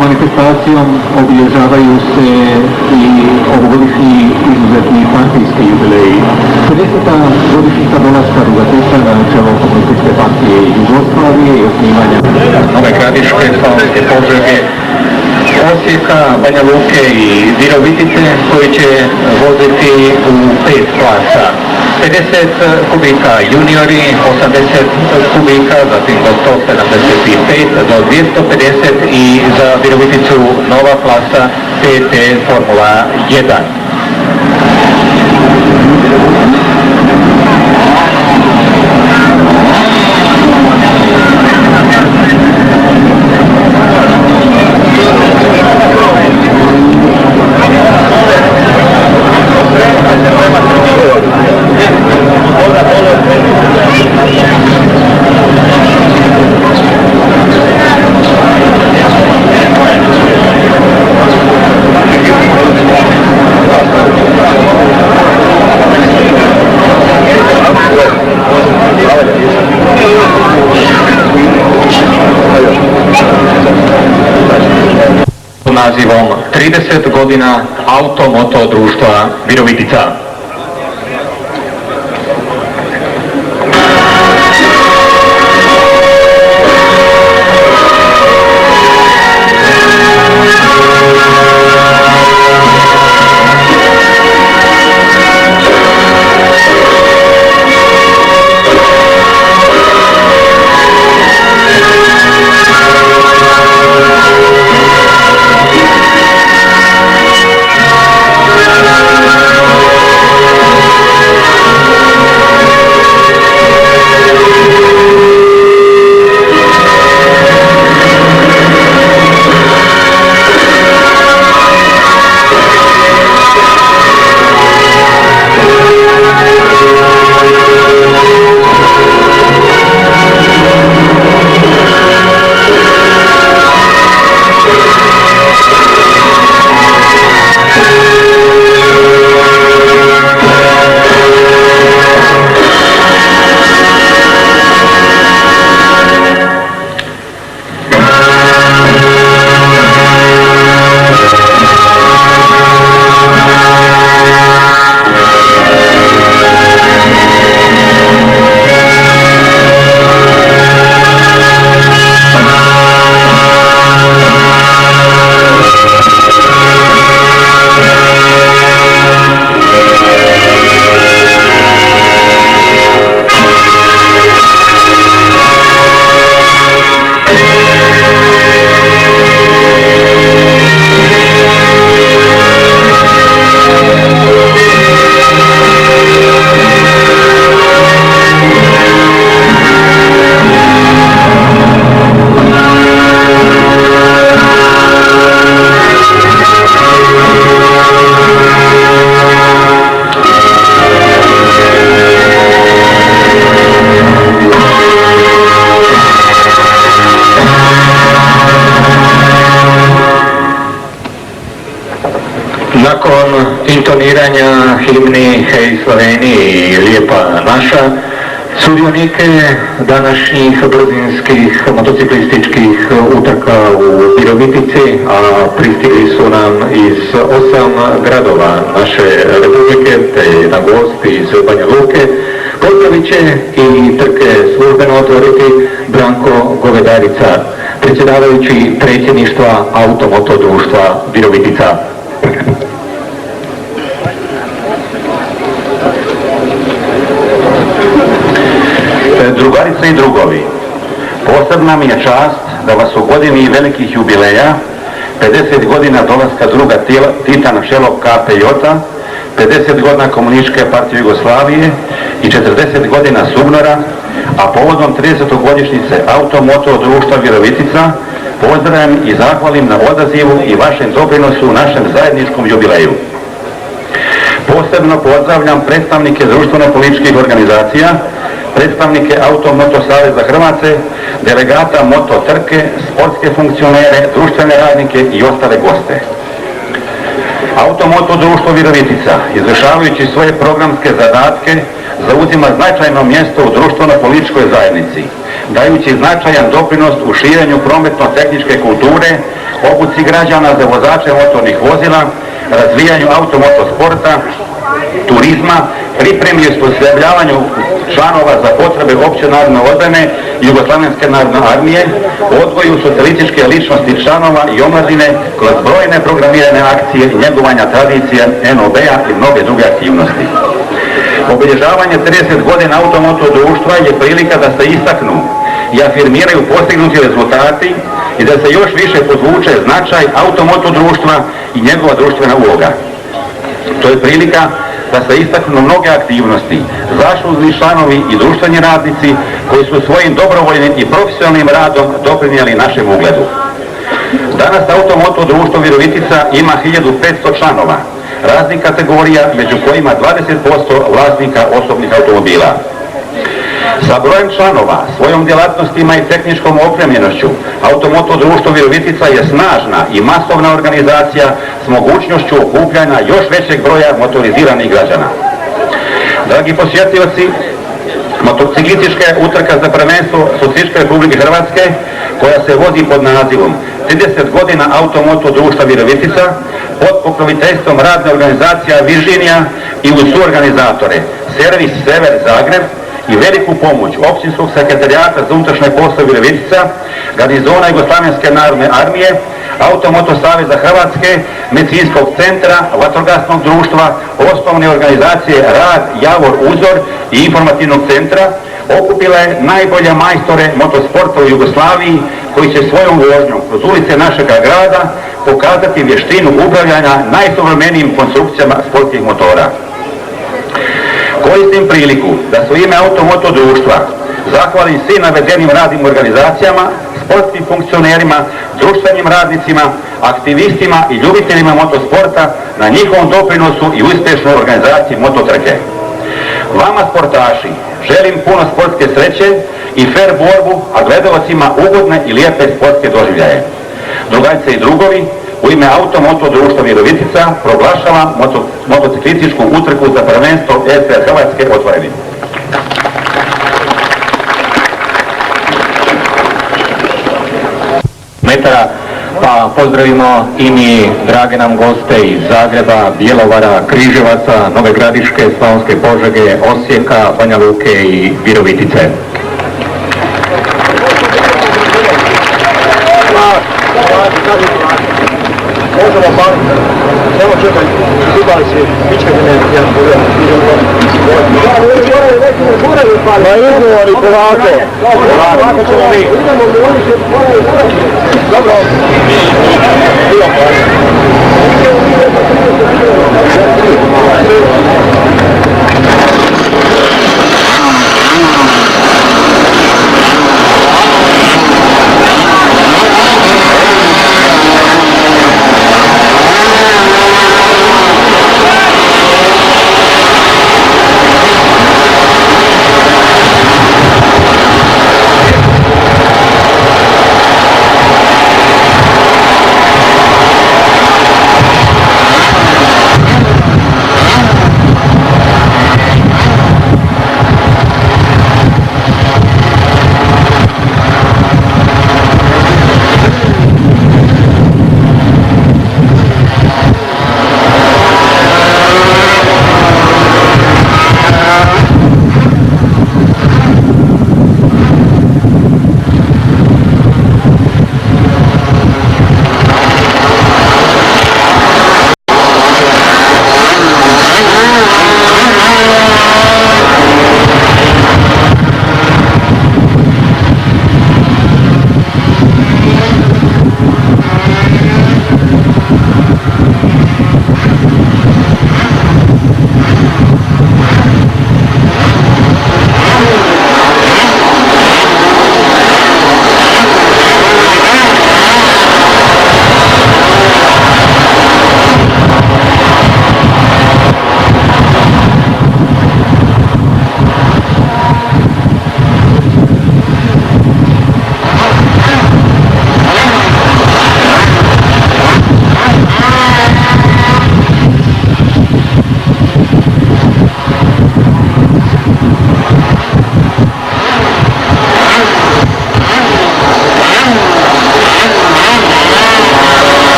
Manifestacijom obilježavaju se i ovogodišnji izuzetni partijski jubileji. 50. godišnjica dolaska Rugatića na čelo Komunističke partije Jugoslavije i osnivanja Nove Gradiške, Slavonske Požege, Osijeka, Banja Luke i Virovitice koji će voziti u 5 klasa. 50 kubika juniori, 80 kubika, zatim do 175 do 250 i za Viroviticu nova klasa PT Formula 1. Nazivom 30 godina Auto-Moto društva Virovitica. Nakon intoniranja himni Hej Sloveniji, Lijepa naša, sudionike današnjih brzinskih motociklističkih utrka u Virovitici, a pristigli su nam iz 8 gradova naše republike, te na gost iz Banja Luke, pozdravit će i trke službeno otvoriti Branko Govedarica, predsjedavajući predsjedništva Auto-Moto društva Virovitica. Drugarice i drugovi, posebna mi je čast da vas u godini velikih jubileja, 50 godina dolaska druga Tita na čelo KPJ-a, 50 godina Komunističke partije Jugoslavije i 40 godina SUBNOR-a, a povodom 30. godišnjice Auto-Moto društva Virovitica, pozdravim i zahvalim na odazivu i vašem doprinosu u našem zajedničkom jubileju. Posebno pozdravljam predstavnike društveno-političkih organizacija, predstavnike Auto-Moto Saveza Hrvatske, delegata moto trke, sportske funkcionere, društvene radnike i ostale goste. Automoto društvo Virovitica, izvršavajući svoje programske zadatke, zauzima značajno mjesto u društveno-političkoj zajednici, dajući značajan doprinos u širenju prometno-tehničke kulture, obuci građana za vozače motornih vozila, razvijanju automotosporta, turizma, pripremi i osposobljavanju članova za potrebe opće narodne odbrane Jugoslavenske narodne armije, odgoju socijalističke ličnosti članova i omladine kroz brojne programirane akcije i njegovanja tradicije NOB-a i mnoge druge aktivnosti. Obilježavanje 30 godina automoto društva je prilika da se istaknu i afirmiraju postignuti rezultati i da se još više podvuče značaj automoto društva i njegova društvena uloga. To je prilika da se istaknu mnoge aktivnosti, zaslužni članovi i društveni radnici koji su svojim dobrovoljnim i profesionalnim radom doprinijeli našem ugledu. Danas automoto društvo Virovitica ima 1500 članova, raznih kategorija, među kojima 20% vlasnika osobnih automobila. Sa brojem članova, svojom djelatnostima i tehničkom opremljenošću, automoto društvo Virovitica je snažna i masovna organizacija s mogućnošću okupljanja još većeg broja motoriziranih građana. Dragi posjetioci, motociklistička utrka za prvenstvo Socijalističke Republike Hrvatske, koja se vodi pod nazivom 30 godina automoto društva Virovitica, pod pokroviteljstvom radne organizacija Virginija i uz suorganizatore Servis Sever Zagreb i veliku pomoć općinskog sekretarijata za unutrašnje poslove Virovitica, garnizona Jugoslavenske narodne armije, Automoto saveza Hrvatske, medicinskog centra, vatrogasnog društva, osnovne organizacije Rad, Javor, Uzor i informativnog centra, okupila je najbolje majstore motosporta u Jugoslaviji koji će svojom vožnjom kroz ulice našega grada pokazati vještinu upravljanja najsuvremenijim konstrukcijama sportskih motora. Koristim priliku da se u ime automoto društva zahvalim svim navedenim radnim organizacijama, sportskim funkcionerima, društvenim radnicima, aktivistima i ljubiteljima motosporta na njihovom doprinosu i uspješnoj organizaciji mototrke. Vama sportaši želim puno sportske sreće i fair borbu, a gledalcima ugodne i lijepe sportske doživljaje. Drugarice i drugovi, u ime automoto društva Virovitica proglašavam motociklističku utrku za prvenstvo SR Hrvatske otvorenim. Pa pozdravimo i mi drage nam goste iz Zagreba, Bjelovara, Križevaca, Nove Gradiške, Slavonske Požege, Osijeka, Banja Luke i Virovitice. Možemo pa, samo čekaj, zubali se, pičkajte me, jedan pogledam. Ma izgovori polako. Polako ćemo mi. Dobro.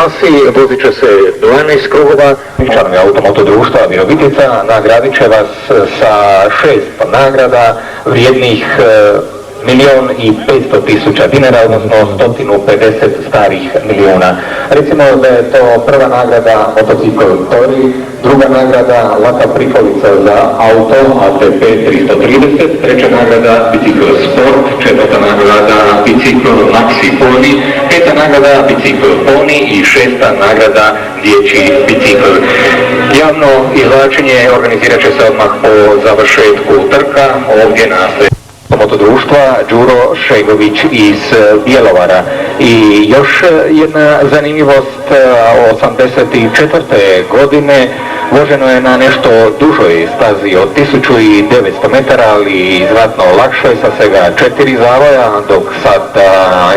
klasi vozit će se 12 krugova. Članovi Automoto društva Virovitica nagradit će vas sa 6 nagrada vrijednih 1.500.000 dinara, odnosno 150 starih milijuna. Recimo da je to prva nagrada motocikl Tori, druga nagrada laka prikolica za auto ATP 330, treća nagrada bicikl Sport, četvrta nagrada bicikl Maxi Pony, peta nagrada bicikl Pony i šesta nagrada dječji bicikl. Javno izvlačenje organizirat će se odmah po završetku trka ovdje na Automoto društva Đuro Šegović iz Bjelovara. I još jedna zanimljivost, 84. godine voženo je na nešto dužoj stazi od 1900 metara, ali znatno lakše sa svega 4 zavoja, dok sada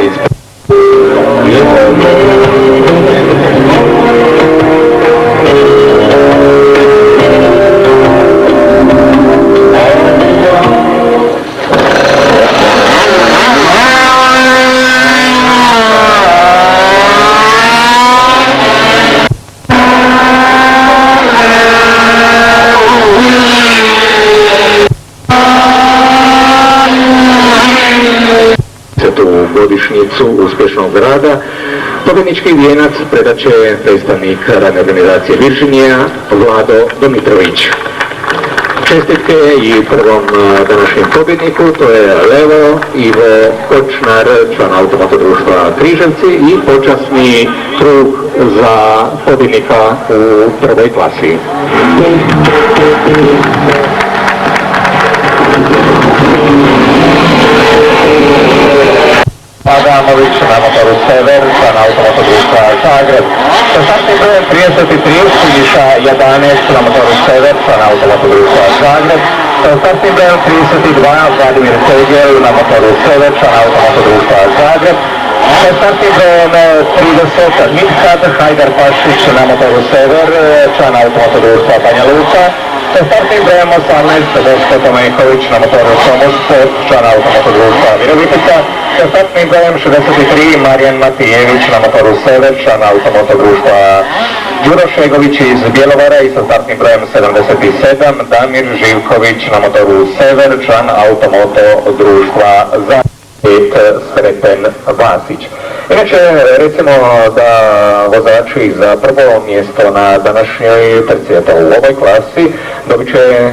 godišnjicu uspješnog rada. Pobjednički vijenac predat će predstavnik radne organizacije Virginija, Vlado Domitrović. Čestitke i prvom današnjem pobjedniku, to je Levo Ivo Kočnar, član Automoto društva Križevci i počasni krug za pobjednika u prvoj klasi. Adamović na motoru Sever, član Automoto društva Zagreb. Sa startnim brojem 33 Siniša Jadanes na motoru Sever, član Automoto društva Zagreb. Sa startnim brojem 32 Vladimir Tegel na motoru Sever, član Automoto društva Zagreb. Sa startnim brojem 30 Mithat Hajdar Pašić na motoru Sever, član Automoto društva Banja Luka. Sa startnim brojem 18 Boško Tomenković na motoru Somos Sport, član Automoto društva Virovitica. Sa startnim brojem 63 Marijan Matijević na motoru Sever, član Automoto društva Đuro Šegović iz Bjelovara i sa startnim brojem 77 Damir Živković na motoru Sever, član Automoto društva za Sreten Vasić. Inače, recimo da vozači za prvo mjesto na današnjoj trci, u ovoj klasi, dobit će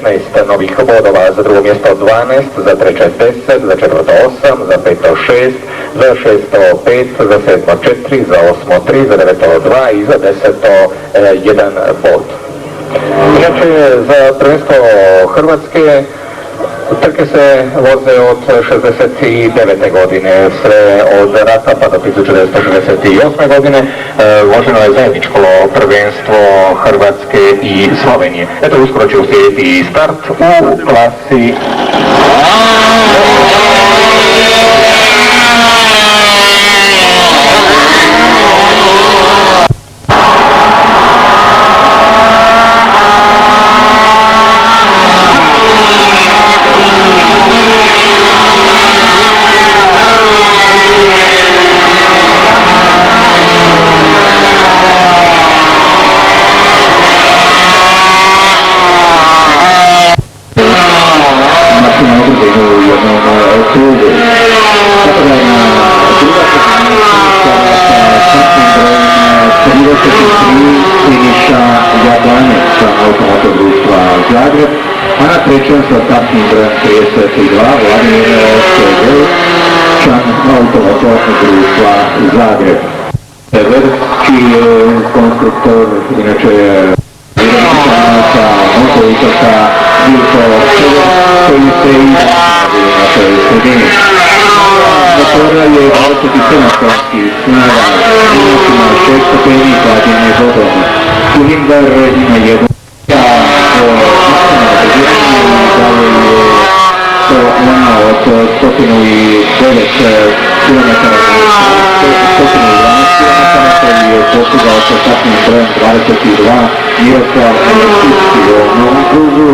15 novih bodova, za drugo mjesto 12, za treće 10, za četvrto 8, za peto 6, za šesto 5, za sedmo 4, za osmo 3, za deveto 2 i za deseto 1 bod. Inače, za prvenstvo Hrvatske trke se voze od 69. godine, sve od rata pa do 1968. godine. Voženo je zajedničko prvenstvo Hrvatske i Slovenije. Eto, uskoro će uslijediti start u klasi Siniša Jadanes, član Automoto društva Zagreb, a na trećem sa startnim brojem 32 Vladimir Tegel, član Automoto društva Zagreb. Sever, čiji je konstruktor, inače Virovitica, motovičaka, Vilko Sever, koji se i na našoj sredini. Motora je 27 konjskih snaga, ima 6 stepeni hlađenje vodom. Cilindar ima jedan od 109 km, 112 km koji je postigao sa startnim brojem 22 Miroslav Čički u novom krugu,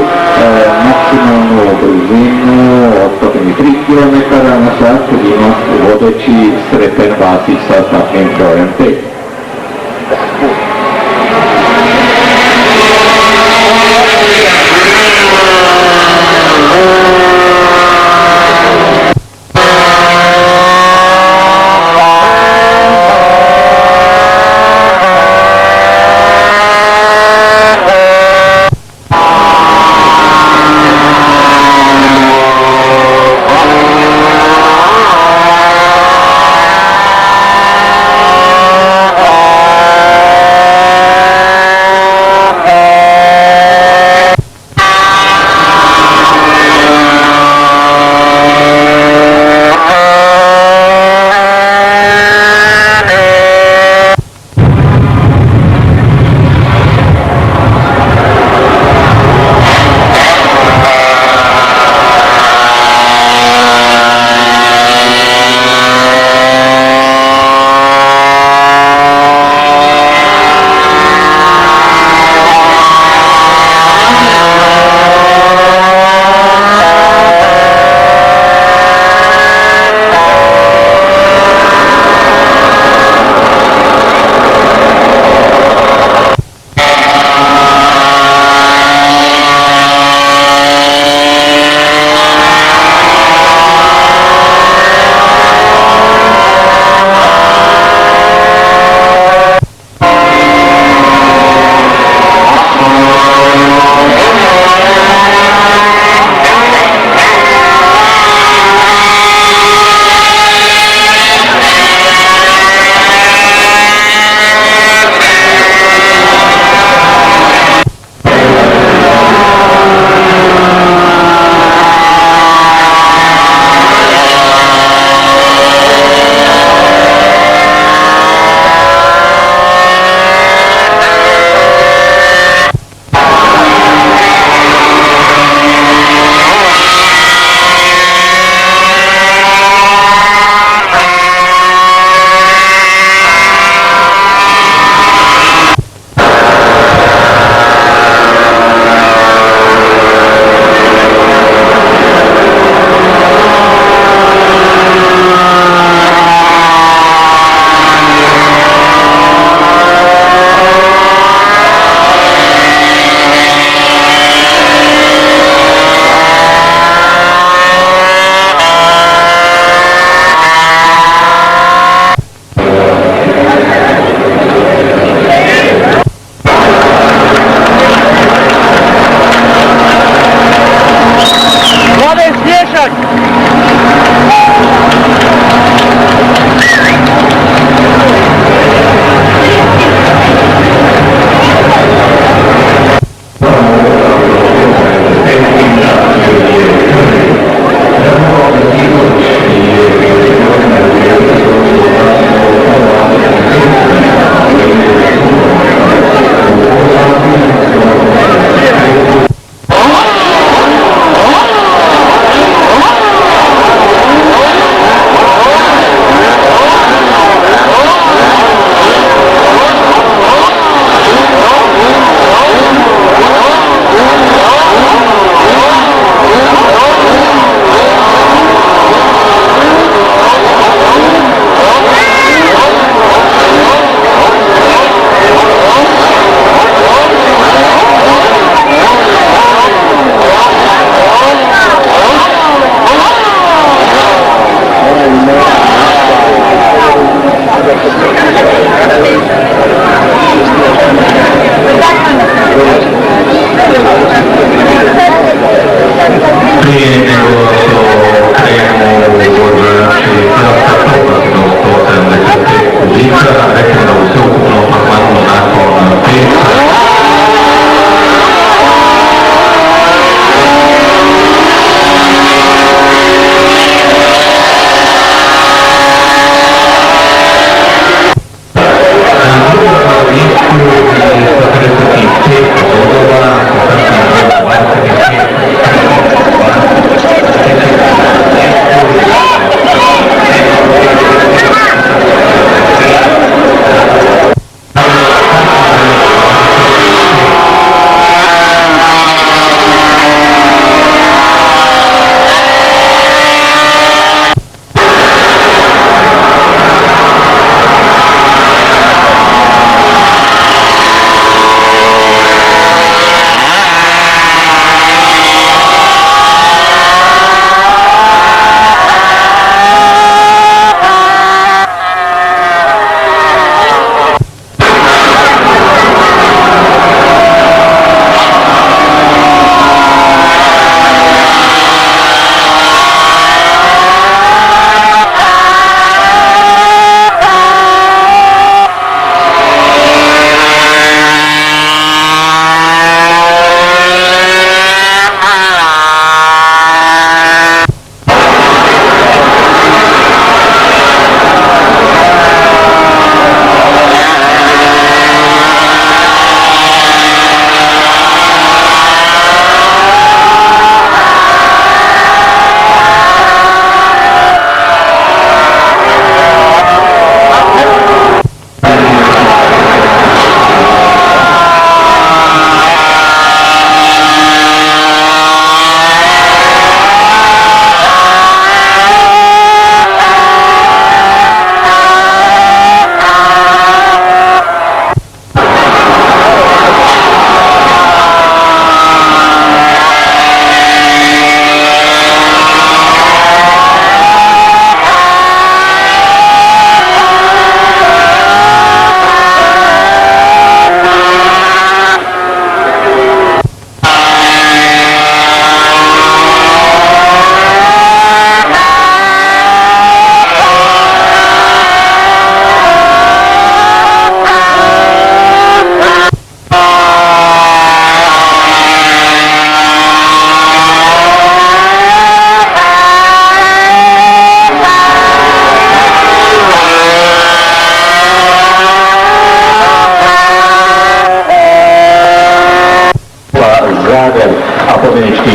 maksimalnu brzinu od 103 km na sat ima vodeći Sreten Vasić sa startnim brojem 5.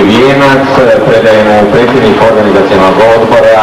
vijenac, predajemo predsjednik organizacionalnog odbora.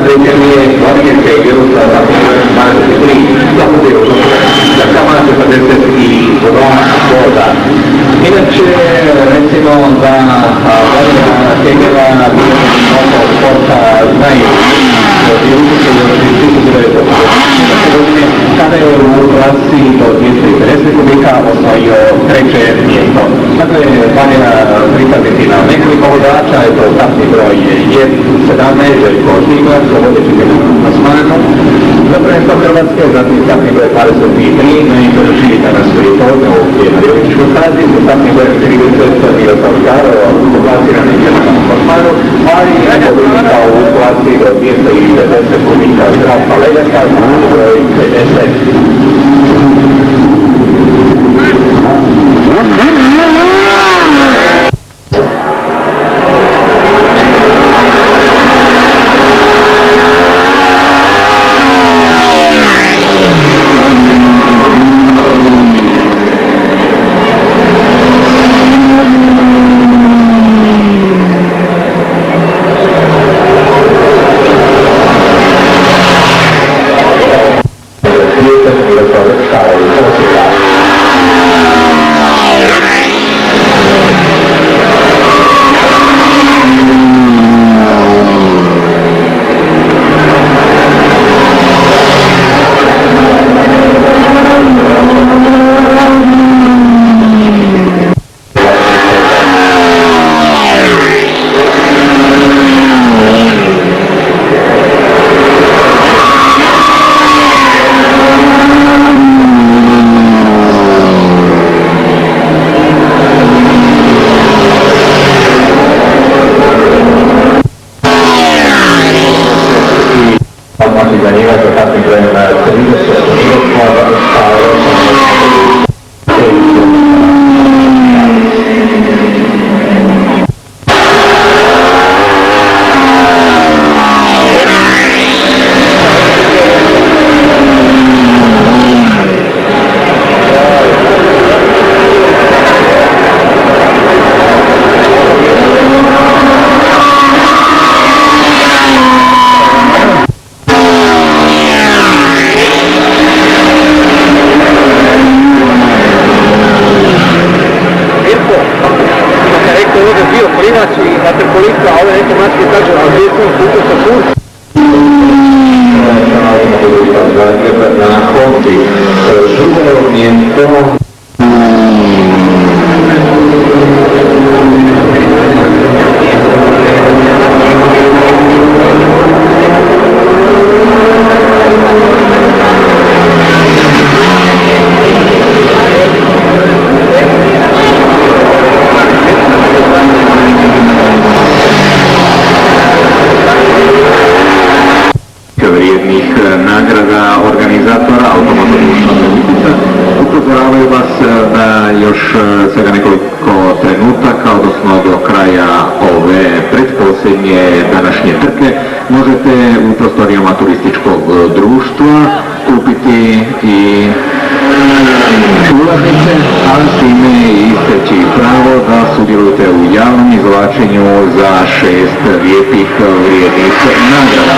Rečenije Varnijske i Jerusalama 23, da bude od Kamate 52 boda. Inače, recimo da Varnija Hegela mnogo sporta znaju i učitelji od 1990. godine, kada je u klasi do 250 kubika osvojio treće mjesto. Dakle, planira pripaziti na nekoliko vozača, je to startni broj 17, Željko Štiglar, vodeći plasmanu. Za prvenstvo Hrvatske, zatim startni broj 23, najbrži danas u Ritorno, je na Jovičićkoj stazi, startni broj 30, Miroslav Karo, uplasirani je na plasmanu, ali je pobjednika u klasi do 250 kubika Zdravka Leljaka, broj 50. Svega nekoliko trenutaka, odnosno do kraja ove pretposljednje današnje trke, možete u prostorijama turističkog društva kupiti i ulaznice, a s time i steći pravo da sudjelujete u javnom izvlačenju za 6 lijepih vrijednih nagrada.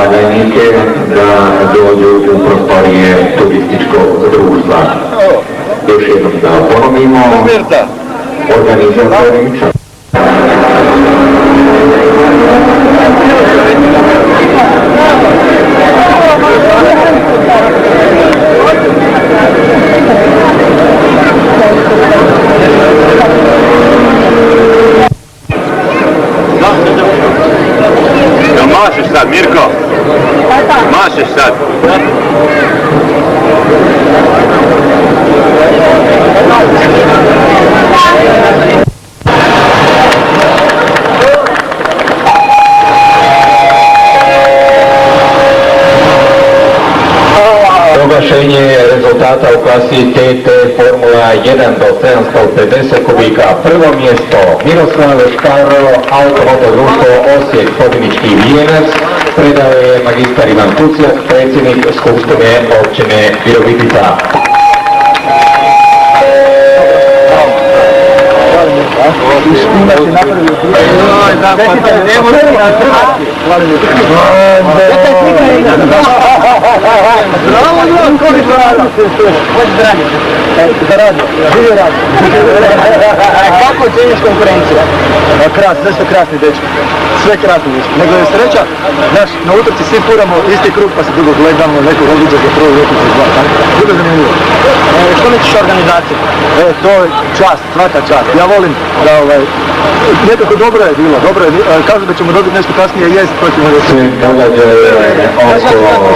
blagajnike da dođu u prostorije turističkog društva. Još jednom da ponovimo, organizatori Mašeš sad, Mirko? Mašeš sad? Proglašenje rezultata u klasi TT Formula 1 do 750 kubika. Prvo mjesto Miroslav Škaro, Automoto društvo Osijek, pobjednički vijenac. Predao je magistar Ivan Kucijak, predsjednik Skupštine općine Virovitica. Kako ocjenjuješ konkurenciju? Nešto krasni dečki. Sve krasni dečki. Nego je sreća, znaš, na utrci svi furamo isti krug pa se dugo gledamo, neko odliđa za prvu utrcu dva. Dugo je zanimljivo. Što misliš o organizaciji? To je čast, svaka čast. Ja volim da nekako dobro je bilo, kažu da ćemo dobiti nešto kasnije, jest, to ćemo da se... Događaje oko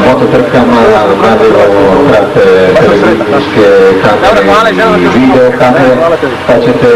mototrkama, naravno prate televizijske kamere i video kamere, pa ćete